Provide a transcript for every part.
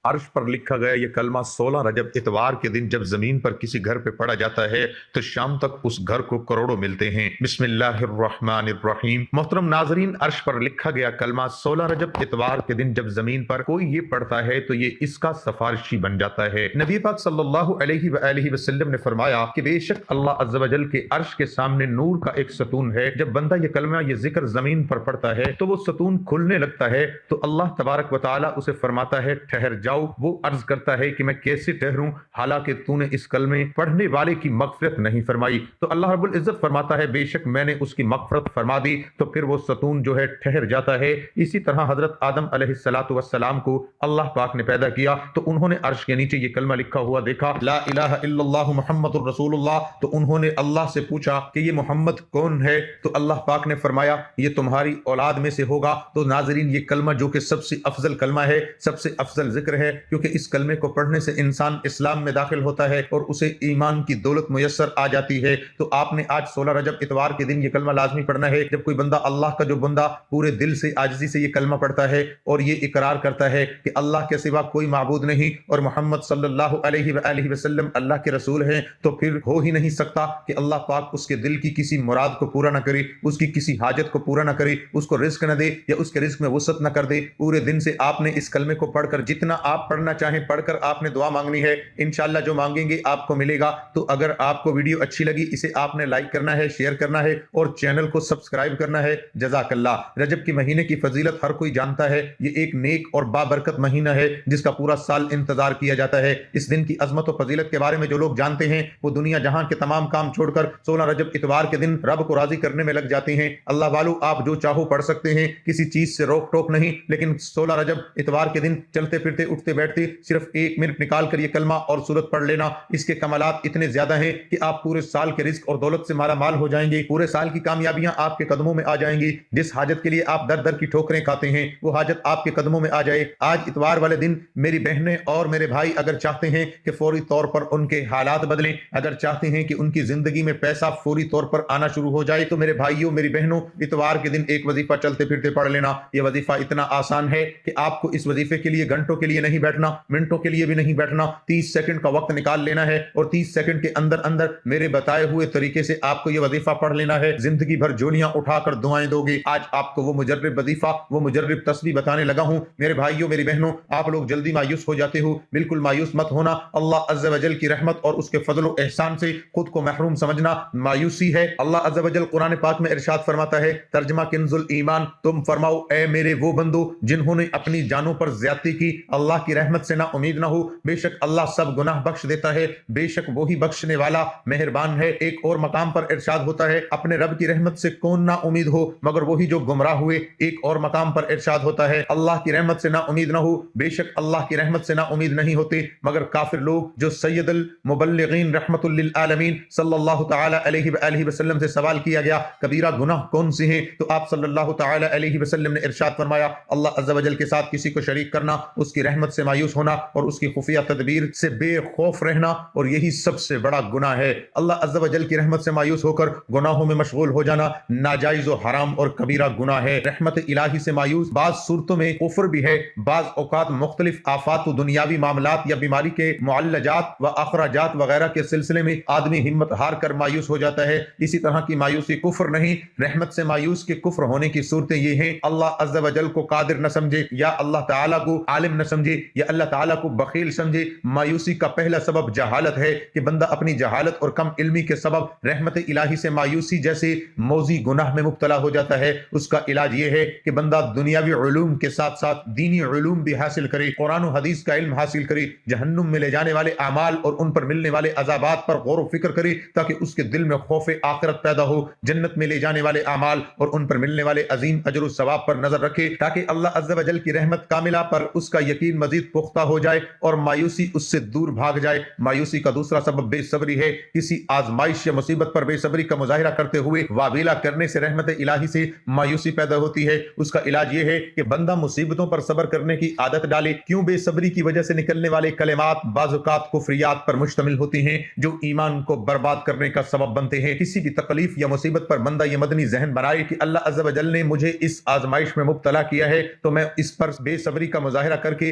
عرش پر لکھا گیا یہ کلمہ 16 رجب اتوار کے دن جب زمین پر کسی گھر پہ پڑا جاتا ہے تو شام تک اس گھر کو کروڑوں ملتے ہیں۔ بسم اللہ الرحمن الرحیم۔ محترم ناظرین، عرش پر لکھا گیا کلمہ 16 رجب اتوار کے دن جب زمین پر کوئی یہ پڑھتا ہے تو یہ اس کا سفارشی بن جاتا ہے۔ نبی پاک صلی اللہ علیہ وآلہ وسلم نے فرمایا کہ بے شک اللہ عز و جل کے عرش کے سامنے نور کا ایک ستون ہے، جب بندہ یہ کلمہ یہ ذکر زمین پر پڑھتا ہے تو وہ ستون کھلنے لگتا ہے تو اللہ تبارک و تعالی اسے فرماتا ہے ٹھہر جاؤ۔ وہ عرض کرتا ہے کہ میں کیسے ٹھہروں حالانکہ تو نے اس کلمے پڑھنے والے کی مغفرت نہیں فرمائی، تو اللہ رب العزت فرماتا ہے بے شک میں نے اس کی مغفرت فرما دی، تو پھر وہ ستون جو ہے ٹھہر جاتا ہے۔ اسی طرح حضرت آدم علیہ السلام کو اللہ پاک نے پیدا کیا تو انہوں نے عرش کے نیچے یہ کلمہ لکھا ہوا دیکھا، لا الہ الا اللہ محمد الرسول اللہ، تو انہوں نے اللہ سے پوچھا کہ یہ محمد کون ہے، تو اللہ پاک نے فرمایا یہ تمہاری اولاد میں سے ہوگا۔ تو ناظرین، یہ کلمہ جو کہ سب سے افضل کلمہ ہے، سب سے افضل ذکر ہے، کیونکہ اس کلمے کو پڑھنے سے انسان اسلام میں داخل ہوتا ہے اور اسے ایمان کی دولت میسر آ جاتی ہے۔ تو آپ نے آج 16 رجب اتوار کے دن یہ کلمہ لازمی پڑھنا ہے۔ جب کوئی بندہ اللہ کا جو بندہ پورے دل سے عاجزی سے یہ کلمہ پڑھتا ہے اور یہ اقرار کرتا ہے کہ اللہ کے سوا کوئی معبود نہیں اور محمد صلی اللہ علیہ وآلہ وسلم اللہ کے رسول ہیں، تو پھر ہو ہی نہیں سکتا کہ اللہ پاک اس کے دل کی کسی مراد کو پورا نہ کرے، اس کی کسی حاجت کو پورا نہ کرے، اس کو رزق نہ دے یا اس کے رزق میں وسعت نہ کر دے۔ پورے دن سے آپ نے اس کلمے کو پڑھ کر جتنا آپ پڑھنا چاہیں پڑھ کر آپ نے دعا مانگنی ہے، انشاءاللہ جو مانگیں گے آپ کو ملے گا۔ تو اگر آپ کو ویڈیو اچھی لگی اسے آپ نے لائک کرنا ہے، شیئر کرنا ہے اور چینل کو سبسکرائب کرنا ہے۔ جزاک اللہ۔ رجب کے مہینے کی فضیلت ہر کوئی جانتا ہے، یہ ایک نیک اور بابرکت مہینہ ہے جس کا پورا سال انتظار کیا جاتا ہے۔ اس دن کی عظمت و فضیلت کے بارے میں جو لوگ جانتے ہیں وہ دنیا جہاں کے تمام کام چھوڑ کر 16 رجب اتوار کے دن رب کو راضی کرنے میں لگ جاتے ہیں۔ اللہ والو، آپ جو چاہو پڑھ سکتے ہیں، کسی چیز سے روک ٹوک نہیں، لیکن 16 رجب اتوار کے دن چلتے پھرتے اٹھتے بیٹھتے صرف 1 منٹ نکال کر یہ کلمہ اور سورت پڑھ لینا، اس کے کمالات اتنے زیادہ ہیں کہ آپ پورے سال کے رزق اور دولت سے مالا مال ہو جائیں گے، پورے سال کی کامیابیاں آپ کے قدموں میں آ جائیں گی۔ جس حاجت کے لیے آپ در در کی ٹھوکریں کھاتے ہیں وہ حاجت آپ کے قدموں میں آ جائے۔ آج اتوار والے دن میری بہنیں اور میرے بھائی اگر چاہتے ہیں کہ فوری طور پر ان کے حالات بدلیں، اگر چاہتے ہیں کہ ان کی زندگی میں پیسہ فوری طور پر آنا شروع ہو جائے، تو میرے بھائیوں میری بہنوں، اتوار کے دن ایک وظیفہ چلتے پھرتے پڑھ لینا۔ یہ وظیفہ اتنا آسان ہے کہ آپ کو اس وظیفے کے لیے گھنٹوں کے لیے نہیں بیٹھنا، منٹوں کے لیے بھی نہیں بیٹھنا، 30 سیکنڈ کا وقت نکال لینا ہے اور 30 سیکنڈ کے اندر اندر میرے بتائے ہوئے طریقے سے آپ کو یہ وظیفہ پڑھ لینا ہے۔ زندگی بھر جولیاں اٹھا کر دعائیں دو گے۔ آج آپ کو وہ مجرب وظیفہ، وہ مجرب تسبیح بتانے لگا ہوں۔ میرے بھائیوں میری بہنوں، آپ لوگ جلدی مایوس ہو جاتے ہو، بالکل مایوس مت ہونا۔ اللہ عز و جل کی رحمت اور اس کے فضل و احسان سے خود کو محروم سمجھنا مایوسی ہے۔ اللہ عز و جل قرآن پاک میں ارشاد فرماتا ہے، ترجمہ کنز الایمان، تم فرماؤ اے میرے وہ بندو جنہوں نے اپنی جانوں پر زیادتی کی، اللہ کی رحمت سے نا امید نہ ہو، بے شک اللہ سب گناہ بخش دیتا ہے، بے شک وہی بخشنے والا مہربان ہے۔ ایک اور مقام پر ارشاد ہوتا ہے، اپنے رب کی رحمت سے کون نا امید ہو مگر وہی جو گمراہ ہوئے۔ ایک اور مقام پر ارشاد ہوتا ہے، اللہ کی رحمت سے نا امید نہ ہو، بے شک اللہ کی رحمت سے نا امید نہیں ہوتے مگر کافر لوگ۔ جو سید المبلغین رحمت للعالمین صلی اللہ تعالی علیہ وآلہ وسلم سے سوال کیا گیا کبیرہ گناہ کون سے ہیں، تو آپ صلی اللہ تعالی علیہ وسلم نے ارشاد فرمایا، اللہ عز و جل کے ساتھ کسی کو شریک کرنا، اس کی رحمت سے مایوس ہونا اور اس کی خفیہ تدبیر سے بے خوف رہنا، اور یہی سب سے بڑا گناہ ہے۔ اللہ عز و جل کی رحمت سے مایوس ہو کر گناہوں میں مشغول ہو جانا ناجائز و حرام اور کبیرہ گناہ ہے۔ رحمت الہی سے مایوس بعض صورتوں میں کفر بھی ہے، بعض اوقات مختلف آفات و دنیاوی معاملات یا بیماری کے معالجات و اخراجات وغیرہ کے سلسلے میں آدمی ہمت ہار کر مایوس ہو جاتا ہے۔ اسی طرح کی مایوسی کفر نہیں، رحمت سے مایوس کے کفر ہونے کی صورتیں یہ ہیں، اللہ عز و جل کو قادر نہ سمجھے، یا اللہ تعالیٰ کو عالم نہ سمجھے، یا اللہ تعالیٰ کو بخیل سمجھے۔ مایوسی کا پہلا سبب جہالت ہے کہ بندہ اپنی جہالت اور کم علمی کے سبب رحمت الہی سے مایوسی جیسے موذی گناہ میں مبتلا ہو جاتا ہے۔ اس کا علاج یہ ہے کہ بندہ دنیاوی علوم کے ساتھ ساتھ دینی علوم بھی حاصل کرے، قرآن و حدیث کا علم حاصل کرے، جہنم میں لے جانے والے اعمال اور ان پر ملنے والے عذابات پر غور و فکر کرے تاکہ اس کے دل میں خوف آخرت پیدا ہو، جنت میں لے جانے والے اعمال اور ان پر ملنے والے عظیم اجر و ثواب پر نظر رکھے تاکہ اللہ عز و جل کی رحمت کاملہ پر اس کا یقین مزید پختہ ہو جائے اور مایوسی اس سے دور بھاگ جائے۔ مایوسی کا دوسرا سبب بے صبری ہے۔ کسی آزمائش یا مصیبت پر بے صبری کا مظاہرہ کرتے ہوئے واویلا کرنے سے رحمت الہی سے مایوسی پیدا ہوتی ہے۔ اس کا علاج یہ ہے کہ بندہ مصیبتوں پر صبر کرنے کی عادت ڈالے۔ کیوں بے صبری کی وجہ سے نکلنے والے کلمات بعض اوقات کفریات پر مشتمل ہوتی ہیں جو ایمان کو برباد کرنے کا سبب بنتے ہیں۔ کسی بھی تکلیف یا مصیبت پر بندہ یہ مدنی ذہن بنائے کہ اللہ عز و جل نے مجھے اس آزمائش میں مبتلا کیا ہے تو میں اس پر بے صبری کا مظاہرہ کر کے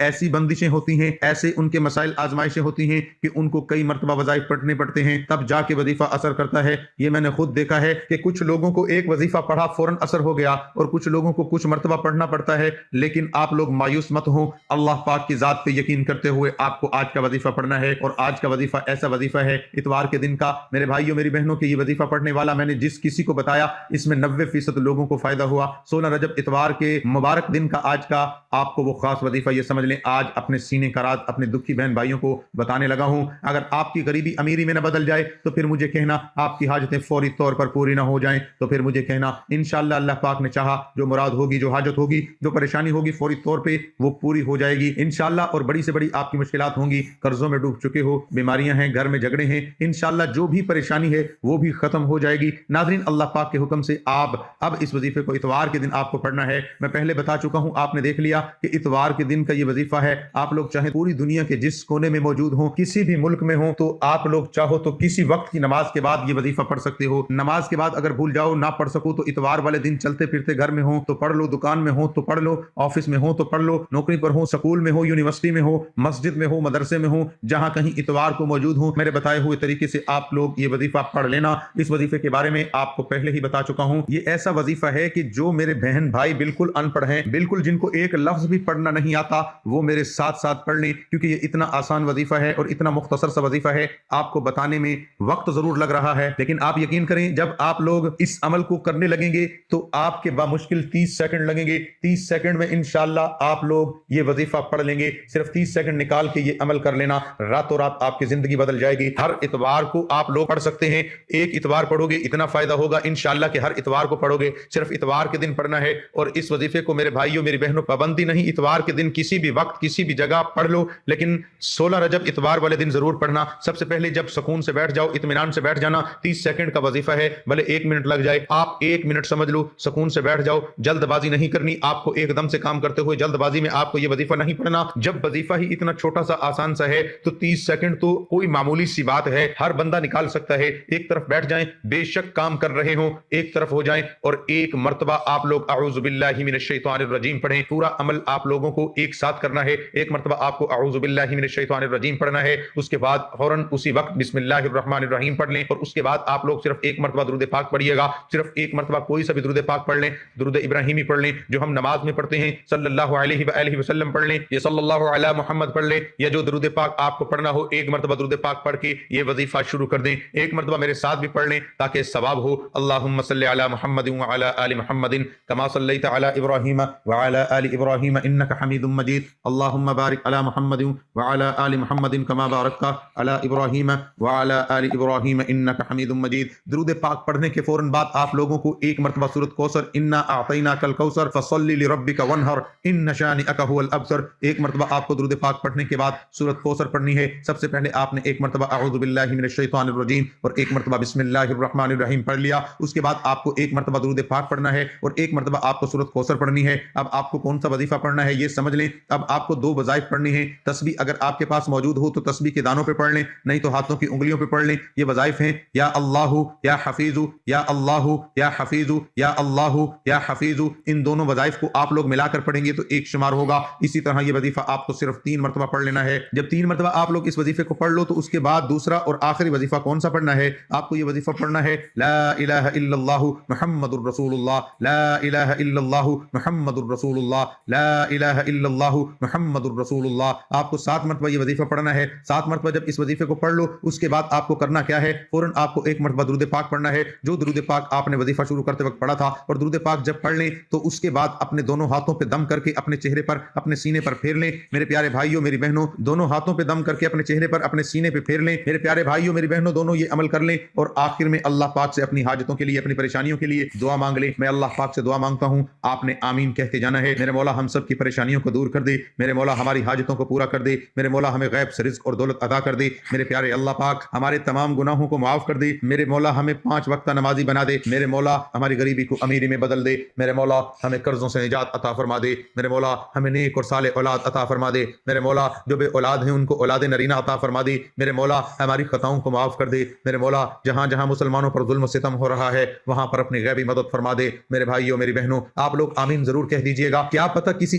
ایسی بندشیں ہوتی ہیں، ایسے ان کے مسائل آزمائشیں ہوتی ہیں کہ ان کو کئی مرتبہ وظائف پڑھنے پڑتے ہیں، تب جا کے وظیفہ اثر کرتا ہے۔ یہ میں نے خود دیکھا ہے کہ کچھ لوگوں کو ایک وظیفہ پڑھا فوراً اثر ہو گیا، اور کچھ لوگوں کو کچھ مرتبہ پڑھنا پڑتا ہے۔ لیکن آپ لوگ مایوس مت ہوں، اللہ پاک کی ذات پہ یقین کرتے ہوئے آپ کو آج کا وظیفہ پڑھنا ہے، اور آج کا وظیفہ ایسا وظیفہ ہے اتوار کے دن کا۔ میرے بھائیوں میری بہنوں کے یہ وظیفہ پڑھنے والا میں نے جس کسی کو بتایا اس میں 90% لوگوں کو فائدہ ہوا۔ 16 رجب اتوار کے مبارک دن کا آج کا آپ کو وہ خاص وظیفہ یہ سمجھ لیں، آج اپنے سینے کا راز اپنے دکھی بہن بھائیوں کو بتانے لگا ہوں۔ اگر آپ کی غریبی امیری میں نہ بدل جائے تو پھر مجھے کہنا، آپ کی حاجتیں فوری طور پر پوری نہ ہو جائیں تو پھر مجھے کہنا، انشاءاللہ اللہ پاک نے چاہا جو مراد ہوگی، جو حاجت ہوگی، جو پریشانی ہوگی فوری طور پہ وہ پوری ہو جائے گی انشاءاللہ۔ اور بڑی سے بڑی آپ کی مشکلات ہوں گی، قرضوں میں ڈوب چکے ہو، بیماریاں ہیں، گھر میں جھگڑے ہیں، انشاءاللہ جو بھی پریشانی ہے وہ بھی ختم ہو جائے گی۔ ناظرین اللہ پاک کے حکم سے آپ اب اس وظیفے کو اتوار کے دن آپ کو پڑھنا ہے۔ میں پہلے بتا چکا ہوں، آپ نے دیکھ لیا کہ اتوار کے دن کا یہ وظیفہ ہے۔ آپ لوگ چاہیں پوری دنیا کے جس کونے میں موجود ہوں، کسی بھی ملک میں ہوں، تو آپ لوگ چاہو تو کسی وقت کی نماز کے بعد یہ وظیفہ پڑھ سکتے ہو۔ نماز کے بعد اگر بھول جاؤ نہ پڑھ سکو تو اتوار والے دن چلتے پھرتے گھر میں ہوں تو پڑھ لو، دکان میں ہوں تو پڑھ لو، آفس میں ہوں تو پڑھ لو، نوکری پر ہوں، سکول میں ہو، یونیورسٹی میں ہو، مسجد میں ہو، مدرسے میں ہو، جہاں کہیں اتوار کو موجود ہوں، میرے بتائے ہوئے طریقے سے آپ لوگ یہ وظیفہ پڑھ لینا۔ اس وظیفے کے بارے میں آپ کو پہلے ہی بتا چکا ہوں، یہ ایسا وظیفہ ہے کہ جو میرے بہن بھائی بالکل ان پڑھ ہیں، بالکل جن کو ایک لفظ بھی پڑھنا نہیں آتا، وہ میرے ساتھ ساتھ پڑھ لیں، کیونکہ یہ اتنا آسان وظیفہ ہے اور اتنا مختصر سا وظیفہ ہے۔ آپ کو بتانے میں وقت ضرور لگ رہا ہے، لیکن آپ یقین کریں جب آپ لوگ اس عمل کو کرنے لگیں گے تو آپ کے بامشکل 30 سیکنڈ لگیں گے۔ 30 سیکنڈ میں انشاءاللہ آپ لوگ یہ وظیفہ پڑھ لیں گے۔ صرف 30 سیکنڈ نکال کے یہ عمل کر لینا، راتوں رات آپ کی زندگی بدل جائے گی۔ ہر اتوار کو آپ لوگ پڑھ سکتے ہیں، ایک اتوار پڑھو گے اتنا فائدہ ہوگا انشاءاللہ کہ ہر اتوار کو پڑھو گے، صرف اتوار کے دن پڑھنا ہے۔ اور اس وظیفے کو میرے بھائیوں میری بہنوں پابندی نہیں، اتوار کے دن کسی بھی وقت کسی بھی جگہ پڑھ لو، لیکن 16 رجب اتوار والے دن ضرور پڑھنا۔ سب سے پہلے جب سکون سے بیٹھ جاؤ، اطمینان سے بیٹھ جانا، 30 سیکنڈ کا وظیفہ ہے، بھلے 1 منٹ لگ جائے، آپ 1 منٹ سمجھ لو، سکون سے بیٹھ جاؤ، جلد بازی نہیں کرنی، آپ کو ایک دم سے کام کرتے ہوئے جلد بازی میں آپ کو یہ وظیفہ نہیں پڑھنا۔ جب وظیفہ ہی اتنا چھوٹا سا آسان سا ہے تو 30 سیکنڈ تو کوئی معمولی سی بات ہے، ہر بندہ نکال سکتا ہے۔ ایک طرف بیٹھ جائیں، بے شک کام کر رہے ہوں، ایک طرف ہو جائیں اور ایک مرتبہ آپ لوگ اعوذ باللہ من الشیطان الرجیم پڑھیں۔ پورا عمل آپ لوگوں کو ایک ساتھ کرنا ہے، ایک مرتبہ آپ کو اعوذ باللہ من الشیطان الرجیم پڑھنا ہے، اس کے بعد فوراً اسی وقت بسم اللہ الرحمن الرحیم پڑھ لیں، اور اس کے بعد آپ لوگ صرف ایک مرتبہ درود پاک پڑھیے گا، صرف ایک مرتبہ کوئی سا بھی درود پاک پڑھ لیں، درود ابراہیمی پڑھ لیں جو ہم نماز میں پڑھتے ہیں، صلی اللہ علیہ وآلہ وسلم پڑھ لیں، یا صلی اللہ علی محمد پڑھ لیں، یا جو درود پاک آپ کو پڑھنا ہو ایک مرتبہ درود پاک پڑھ کے یہ وظیفہ شروع کر دیں۔ ایک مرتبہ میرے ساتھ بھی پڑھ لیں تاکہ ثواب ہو۔ اللہم صلی علی محمد وعلی آل محمد کما صلیت علی ابراہیم وعلی آل ابراہیم انک حمید مجید، اللہم بارک علی محمد وعلی آل محمد کما بارکت علی ابراہیم وعلی آل ابراہیم انک حمید مجید۔ درود پاک پڑھنے کے فوراً بعد آپ لوگوں کو ایک مرتبہ سورۃ کوثر انا اعطیناک الکوثر فصلی لربک وانحر ان شانئک هو الابتر، ایک مرتبہ آپ کو درود پاک پڑھنے کے بعد سورۃ کوثر پڑھنی ہے۔ سب سے پہلے آپ نے ایک مرتبہ اعوذ باللہ من الشیطان الرجیم اور ایک مرتبہ بسم اللہ الرحمن الرحیم پڑھ لیا، اس کے بعد آپ کو ایک مرتبہ درود پاک پڑھنا ہے اور ایک مرتبہ آپ کو سورۃ کوثر پڑھنی ہے۔ اب آپ کو کون سا وظیفہ پڑھنا ہے یہ سمجھ لیں۔ اب آپ کو 2 وظائف پڑھنی ہیں، تسبیح اگر آپ کے پاس موجود ہو تو تسبیح کے دانوں پہ پڑھ لیں، نہیں تو ہاتھوں کی انگلیوں پہ پڑھ لیں۔ یہ وظائف ہیں یا اللہ یا حفیظ، یا اللہ یا حفیظ، یا اللہ یا حفیظ، ان دونوں وظائف کو آپ لوگ ملا کر پڑھیں گے تو ایک شمار ہوگا۔ اسی طرح یہ وظیفہ آپ کو صرف 3 مرتبہ پڑھ لینا ہے۔ جب 3 مرتبہ آپ لوگ اس وظیفے کو پڑھ لو تو اس کے بعد دوسرا اور آخری وظیفہ کون سا پڑھنا ہے؟ آپ کو یہ وظیفہ پڑھنا ہے لا الہ الا اللہ محمد الرسول اللہ، لا الہ الا اللہ محمد الرسول اللہ، لا الہ الا اللہ محمد الرسول اللہ۔ آپ کو 7 مرتبہ یہ وظیفہ پڑھنا ہے۔ 7 مرتبہ جب اس وظیفے کو پڑھ لو اس کے بعد آپ کو کرنا کیا ہے؟ فوراً آپ کو ایک مرتبہ درود پاک پڑھنا ہے، جو درود پاک آپ نے وظیفہ شروع کرتے وقت پڑھا تھا، اور درود پاک جب پڑھ لیں تو اس کے بعد اپنے دونوں ہاتھوں پہ دم کر کے اپنے چہرے پر اپنے سینے پر پھیر لیں۔ میرے پیارے بھائیوں میری بہنوں، دونوں ہاتھوں پہ دم کر کے اپنے چہرے پر اپنے سینے پہ پھیر لیں۔ میرے پیارے بھائیوں میری بہنوں، دونوں یہ عمل کر لیں اور آخر میں اللہ پاک سے اپنی حاجتوں کے لیے، اپنی پریشانیوں کے لیے دعا مانگ لیں۔ میں اللہ پاک سے دعا مانگتا ہوں، آپ نے آمین کہتے جانا ہے۔ میرے مولا ہم سب کی پریشانیوں کو دور کر دے، میرے مولا ہماری حاجتوں کو پورا کر دے، میرے مولا ہمیں غیب سے رزق اور دولت عطا کر دے، میرے پیارے اللہ پاک ہمارے تمام گناہوں کو معاف کر دے، میرے مولا ہمیں 5 وقتہ نمازی بنا دے، میرے مولا ہماری غریبی کو امیری میں بدل دے، میرے مولا ہمیں قرضوں سے نجات عطا فرما دے، میرے مولا ہمیں نیک اور صالح اولاد عطا فرما دے، میرے مولا جو بے اولاد ہیں ان کو اولاد نرینہ عطا فرما دے، میرے مولا ہماری خطاؤں کو معاف کر دے، میرے مولا جہاں جہاں مسلمانوں پر ظلم و ستم ہو رہا ہے وہاں پر اپنی غیبی مدد فرما دے۔ میرے بھائیوں میری بہنوں، آپ لوگ آمین ضرور کہہ دیجئے گا، کیا پتہ کسی